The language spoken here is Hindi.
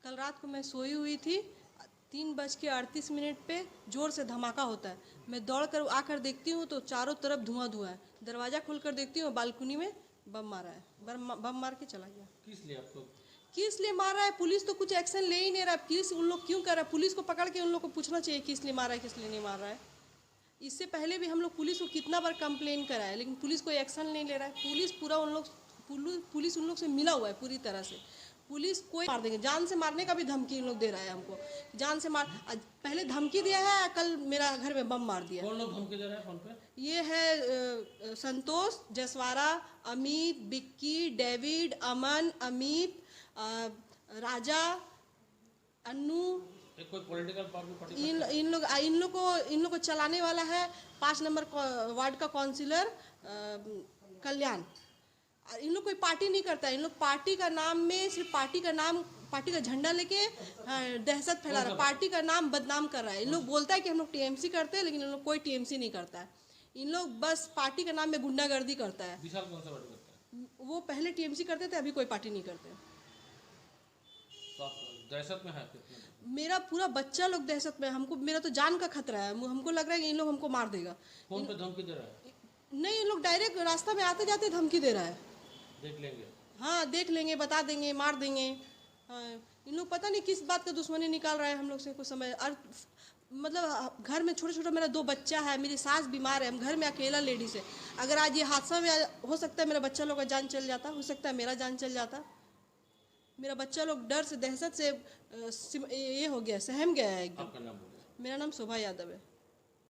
कल रात को मैं सोई हुई थी, 3:38 पे ज़ोर से धमाका होता है। मैं दौड़ कर आकर देखती हूँ तो चारों तरफ धुआं धुआं है। दरवाज़ा खोलकर देखती हूँ, बालकनी में बम मारा है। बम मार के चला गया। किस लिए मार रहा है? पुलिस तो कुछ एक्शन ले ही नहीं रहा है। पुलिस उन लोग क्यों कर रहा है? पुलिस को पकड़ के उन लोग को पूछना चाहिए किस लिए मारा है, किस लिए नहीं मार रहा है। इससे पहले भी हम लोग पुलिस को कितना बार कंप्लेन करा है, लेकिन पुलिस कोई एक्शन नहीं ले रहा है। पुलिस उन लोग से मिला हुआ है पूरी तरह से। पुलिस कोई मार देंगे, जान से मारने का भी धमकी इन लोग दे रहा है हमको। जान से मार, पहले धमकी दिया है, कल मेरा घर में बम मार दिया। कौन लोग धमकी दे रहे हैं फोन पे? ये है संतोष, जसवारा, अमित, बिक्की, डेविड, अमन, अमित, राजा, अन्नू। कोई पॉलिटिकल पार्टी? इन लोग को चलाने वाला है 5 नंबर वार्ड का काउंसिलर कल्याण। इन लोग कोई पार्टी नहीं करता है। इन लोग पार्टी का नाम में सिर्फ पार्टी का झंडा लेके दहशत फैला रहा है। पार्टी का नाम बदनाम कर रहा है। इन लोग बोलता है कि हम लोग टीएमसी करते हैं, लेकिन इन लोग कोई टीएमसी नहीं करता है। इन लोग बस पार्टी के नाम में गुंडागर्दी करता है। विशाल कौन सा पार्टी करता है? वो पहले टीएमसी करते थे, अभी कोई पार्टी नहीं करते। तो आप दहशत में है? मेरा पूरा बच्चा लोग दहशत में। हमको, मेरा तो जान का खतरा है। हमको लग रहा है कि इन लोग हमको मार देगा। फोन पे धमकी दे रहा है? नहीं, इन लोग डायरेक्ट रास्ता में आते जाते धमकी दे रहा है। देख लेंगे? हाँ, देख लेंगे, बता देंगे, मार देंगे। हाँ, इन लोग पता नहीं किस बात का दुश्मनी निकाल रहा है हम लोग से कुछ समय। और मतलब घर में छोटा छोटा मेरा 2 बच्चा है, मेरी सास बीमार है, हम घर में अकेला लेडीज है। अगर आज ये हादसा में हो सकता है मेरा बच्चा लोग का जान चल जाता, हो सकता है मेरा जान चल जाता। मेरा बच्चा लोग डर से, दहशत से ये हो गया, सहम गया है एकदम। आपका नाम बोलिए। मेरा नाम शोभा यादव है।